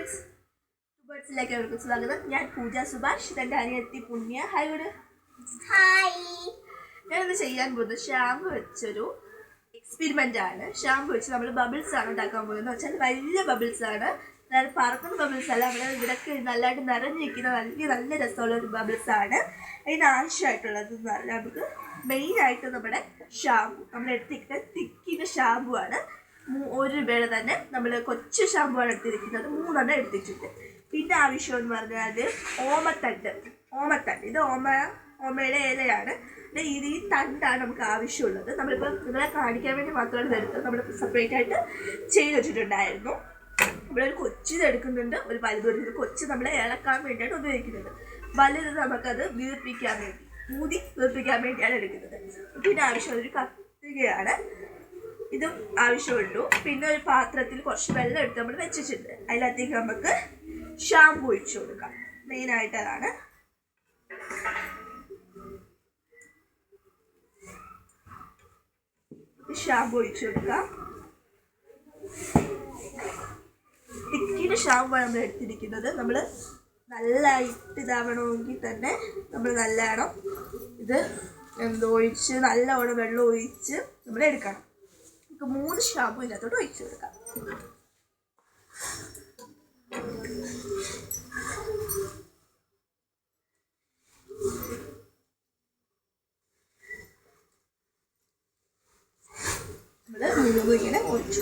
ബേർഡ്സിലേക്ക് അവർക്ക് സ്വാഗതം. ഞാൻ പൂജ സുഭാഷ്, ഇതെൻ്റെ അനിയത്തി പുണ്യ. ഹായ് കൂടെ. ഞാനിന്ന് ചെയ്യാൻ പോകുന്നത് ഷാമ്പു വെച്ചൊരു എക്സ്പെരിമെൻ്റ് ആണ്. ഷാമ്പു വെച്ച് നമ്മൾ ബബിൾസ് ആണ് ഉണ്ടാക്കാൻ പോകുന്നത്. വെച്ചാൽ വലിയ ബബിൾസ് ആണ്, അതായത് പറക്കുന്ന ബബിൾസ് അല്ല. നമ്മുടെ ഇവിടൊക്കെ നല്ലതായിട്ട് നിറഞ്ഞിരിക്കുന്ന നല്ല രസമുള്ള ഒരു ബബിൾസ് ആണ്. അതിന് ആവശ്യമായിട്ടുള്ളത് എന്ന് പറഞ്ഞാൽ നമുക്ക് മെയിനായിട്ട് നമ്മുടെ ഷാമ്പു, നമ്മൾ എടുത്തിരിക്കുന്ന തിക്കിൻ്റെ ഷാമ്പു ആണ്. 1 രൂപയുടെ തന്നെ നമ്മൾ കൊച്ചു ഷാമ്പു ആണ് എടുത്തിരിക്കുന്നത്. 3 എണ്ണം എടുത്തിട്ടുണ്ട്. പിന്നെ ആവശ്യം എന്ന് പറഞ്ഞാൽ ഓമത്തണ്ട്. ഇത് ഓമയുടെ ഇലയാണ്. ഈ തണ്ടാണ് നമുക്ക് ആവശ്യമുള്ളത്. നമ്മളിപ്പോൾ നിങ്ങളെ കാണിക്കാൻ വേണ്ടി മാത്രമാണ് ഇതെടുത്തത്. നമ്മൾ സെപ്പറേറ്റ് ആയിട്ട് ചെയ്ത് വെച്ചിട്ടുണ്ടായിരുന്നു. ഇവിടെ ഒരു കൊച്ചിത് എടുക്കുന്നുണ്ട്, ഒരു വലുത്. കൊച്ച് നമ്മൾ ഇളക്കാൻ വേണ്ടിയാണ് ഉപയോഗിക്കുന്നത്. വലുത് നമുക്കത് വീർപ്പിക്കാൻ വേണ്ടി, വീർപ്പിക്കാൻ വേണ്ടിയാണ് എടുക്കുന്നത്. പിന്നെ ആവശ്യമുള്ള ഒരു കത്തികയാണ്, ഇതും ആവശ്യമുള്ളൂ. പിന്നെ ഒരു പാത്രത്തിൽ കുറച്ച് വെള്ളം എടുത്ത് നമ്മൾ വെച്ചിട്ടുണ്ട്. അതിനകത്തേക്ക് നമുക്ക് ഷാമ്പു ഒഴിച്ചു കൊടുക്കാം. മെയിനായിട്ട് അതാണ്. ഷാമ്പു ഒഴിച്ചു കൊടുക്കാം. തിക്കിൻ്റെ ഷാമ്പു നമ്മൾ എടുത്തിരിക്കുന്നത്. നമ്മൾ നല്ലതായിട്ട് ഇതാവണമെങ്കിൽ തന്നെ നമ്മൾ നല്ലവണ്ണം ഇത് ഒഴിച്ച് നല്ലവണ്ണം വെള്ളം ഒഴിച്ച് നമ്മൾ എടുക്കണം. നമുക്ക് 3 ഷാമ്പു ഇതിനകത്തോട്ട് ഒഴിച്ചു കൊടുക്കാം. ഇങ്ങനെ ഒഴിച്ചു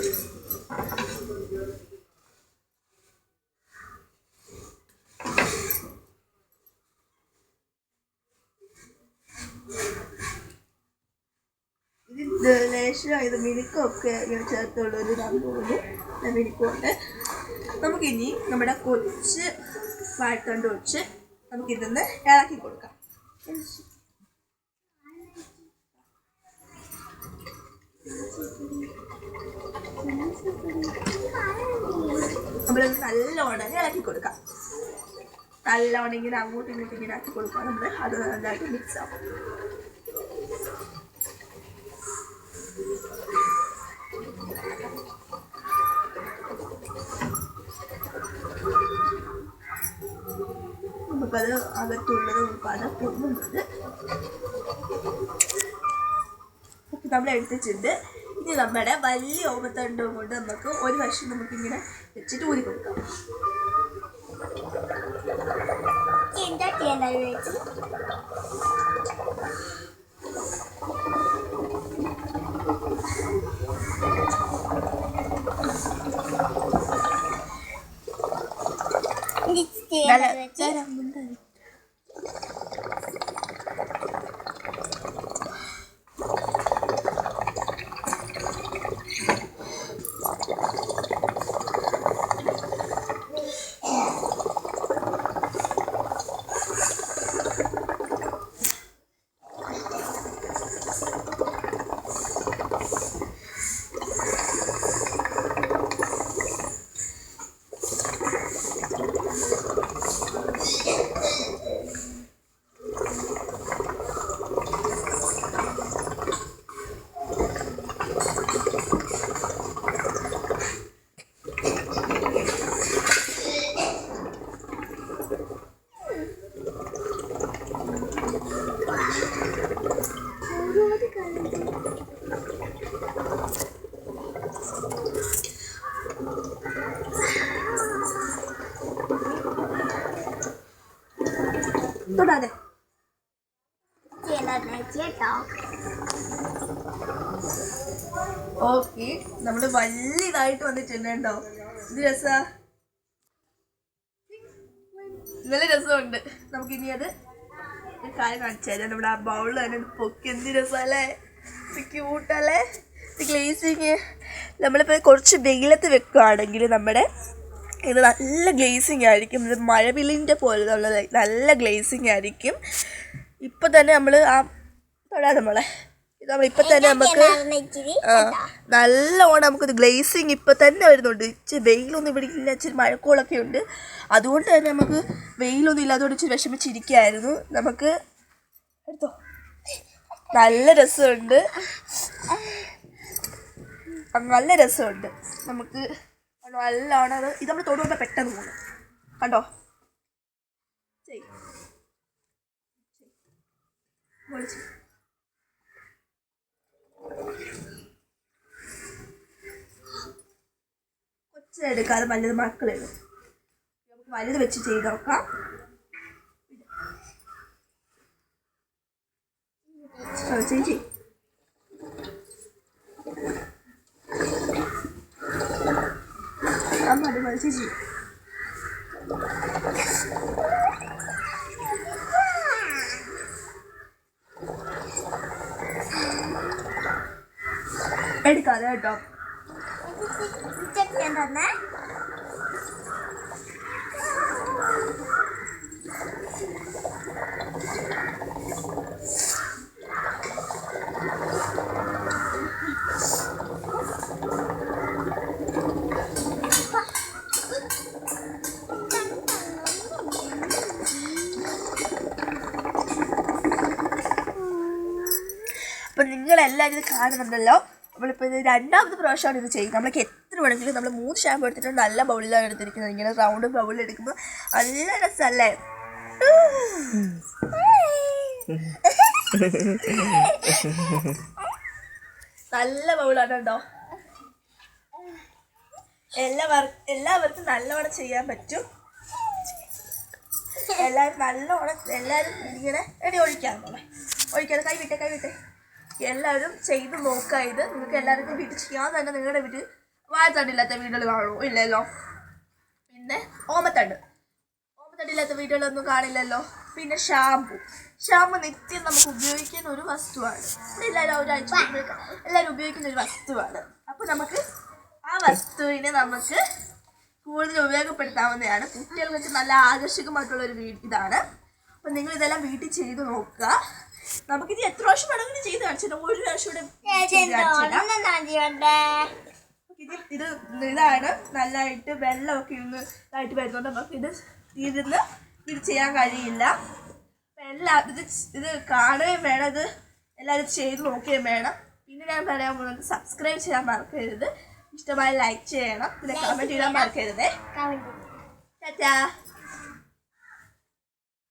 ഇത് മിനുക്കൊക്കെ ഇങ്ങനെ ചേർത്തുള്ളൊരു തോന്നുന്നു. മിനുക്കുണ്ട്. നമുക്കിനി നമ്മുടെ കൊച്ച് വാഴത്തണ്ട് വെച്ച് നമുക്കിതൊന്ന് ഇളക്കി കൊടുക്കാം. നമ്മളത് നല്ലോണം ഇളക്കി കൊടുക്കാം. നല്ലോണം ഇങ്ങനെ അങ്ങോട്ടും ഇങ്ങോട്ടും ഇങ്ങനെ ആക്കി കൊടുക്കാം. നമ്മൾ അത് നല്ലതായിട്ട് മിക്സ് ആവും. നമുക്കത് അകത്തുള്ളത് നമുക്കത് പൊങ്ങുന്നത് നമ്മൾ എടുത്തിട്ടുണ്ട്. ഇനി നമ്മുടെ വലിയ ഓമത്തണ്ടും കൊണ്ട് നമുക്ക് ഒരു വശം നമുക്കിങ്ങനെ വെച്ചിട്ട് ഊരി കൊടുക്കാം. തൊടാതെ ഓക്കെ. നമ്മള് വലിയതായിട്ട് വന്നിട്ടുണ്ട് കേട്ടോ. ഇത് രസാ, നല്ല രസമുണ്ട്. നമുക്കിനി അത് ഒരു കാര്യം കാണിച്ചു തരാം. നമ്മുടെ ആ ബൗളിൽ തന്നെ പൊക്കി. എന്ത് രസമല്ലേ, ക്യൂട്ടല്ലേ. ഗ്ലേസിങ് നമ്മളിപ്പോൾ കുറച്ച് വെയിലത്ത് വെക്കുകയാണെങ്കിൽ നമ്മുടെ ഇത് നല്ല ഗ്ലേസിങ് ആയിരിക്കും. ഇത് മഴവില്ലിൻ്റെ പോലെയുള്ള നല്ല ഗ്ലേസിങ് ആയിരിക്കും. ഇപ്പം തന്നെ നമ്മൾ ആ തൊടാതെ നമ്മളെ ഇത് നമ്മളിപ്പോൾ തന്നെ നമുക്ക് നല്ലോണം നമുക്കിത് ഗ്ലേസിങ് ഇപ്പം തന്നെ വരുന്നുണ്ട്. ഇച്ചിരി വെയിലൊന്നും ഇവിടെ ഇല്ല, ഇച്ചിരി മഴക്കോളൊക്കെ ഉണ്ട്. അതുകൊണ്ട് തന്നെ നമുക്ക് വെയിലൊന്നും ഇല്ലാത്തതുകൊണ്ട് ഇച്ചിരി വിഷമിച്ചിരിക്കുകയായിരുന്നു. നമുക്ക് എടുത്തോ, നല്ല രസമുണ്ട്, നമുക്ക് നല്ലോണം അത് ഇത് നമ്മൾ തൊടുമ്പോൾ പെട്ടെന്ന് പോകുന്നു കണ്ടോ. കൊച്ചെടുക്കാതെ വലുത് മക്കളിടും. നമുക്ക് വലുത് വെച്ച് ചെയ്ത് നോക്കാം. ചേച്ചി മതി മതി ചേച്ചി. എടുക്കാതെ കേട്ടോ. അപ്പം നിങ്ങളെല്ലാവരും ഇത് കാണുന്നുണ്ടല്ലോ. നമ്മളിപ്പോൾ ഇത് രണ്ടാമത്തെ പ്രാവശ്യമാണ് ഇത് ചെയ്യുന്നത്. നമ്മൾക്ക് എത്ര വേണമെങ്കിലും നമ്മൾ 3 ഷാമ്പു എടുത്തിട്ടുണ്ട്. നല്ല ബൗളിലാണ് എടുത്തിരിക്കുന്നത്. ഇങ്ങനെ റൗണ്ട് ബൗളിൽ എടുക്കുമ്പോൾ നല്ല രസമല്ലേ. നല്ല ബൗളാണ് കേട്ടോ. എല്ലാവർക്കും നല്ലോണം ചെയ്യാൻ പറ്റും. എല്ലാവരും നല്ലോണം എല്ലാവരും ഇങ്ങനെ എടി ഒഴിക്കാതെ കൈ വിട്ടേ എല്ലാവരും ചെയ്ത് നോക്കുക. ഇത് നിങ്ങൾക്ക് എല്ലാവർക്കും വീട്ടിൽ ചെയ്യാൻ തന്നെ. നിങ്ങളുടെ വീട്ടിൽ വാഴത്തണ്ടില്ലാത്ത വീടുകൾ കാണുമോ? ഇല്ലല്ലോ. പിന്നെ ഓമത്തണ്ടില്ലാത്ത വീടുകളൊന്നും കാണില്ലല്ലോ. പിന്നെ ഷാമ്പു നിത്യം നമുക്ക് ഉപയോഗിക്കുന്ന ഒരു വസ്തുവാണ്. എല്ലാവരും ഒരാഴ്ച എല്ലാവരും ഉപയോഗിക്കുന്ന ഒരു വസ്തുവാണ്. അപ്പോൾ നമുക്ക് ആ വസ്തുവിനെ നമുക്ക് കൂടുതൽ ഉപയോഗപ്പെടുത്താവുന്നതാണ്. കുട്ടികൾക്ക് നല്ല ആകർഷകമായിട്ടുള്ളൊരു ഇതാണ്. അപ്പം നിങ്ങളിതെല്ലാം വീട്ടിൽ ചെയ്ത് നോക്കുക. നമുക്കിത് എത്ര പ്രാവശ്യം വേണമെങ്കിലും ചെയ്ത് കാണിച്ചില്ല. ഒരു പ്രാവശ്യം ഇത് ഇതാണ് നല്ലതായിട്ട് വെള്ളമൊക്കെ ഇതായിട്ട് വരുന്നുണ്ട്. നമുക്ക് ഇത് ചെയ്യാൻ കഴിയില്ല. അപ്പം എല്ലാവരും ഇത് കാണുകയും വേണം. ഇത് എല്ലാവരും ചെയ്ത് നോക്കുകയും വേണം. പിന്നെ ഞാൻ പറയാൻ പോകുന്നത് സബ്സ്ക്രൈബ് ചെയ്യാൻ മറക്കരുത്. ഇഷ്ടമായി ലൈക്ക് ചെയ്യണം. പിന്നെ കമൻറ്റ് ചെയ്യാൻ മറക്കരുതേ. ടാറ്റാ.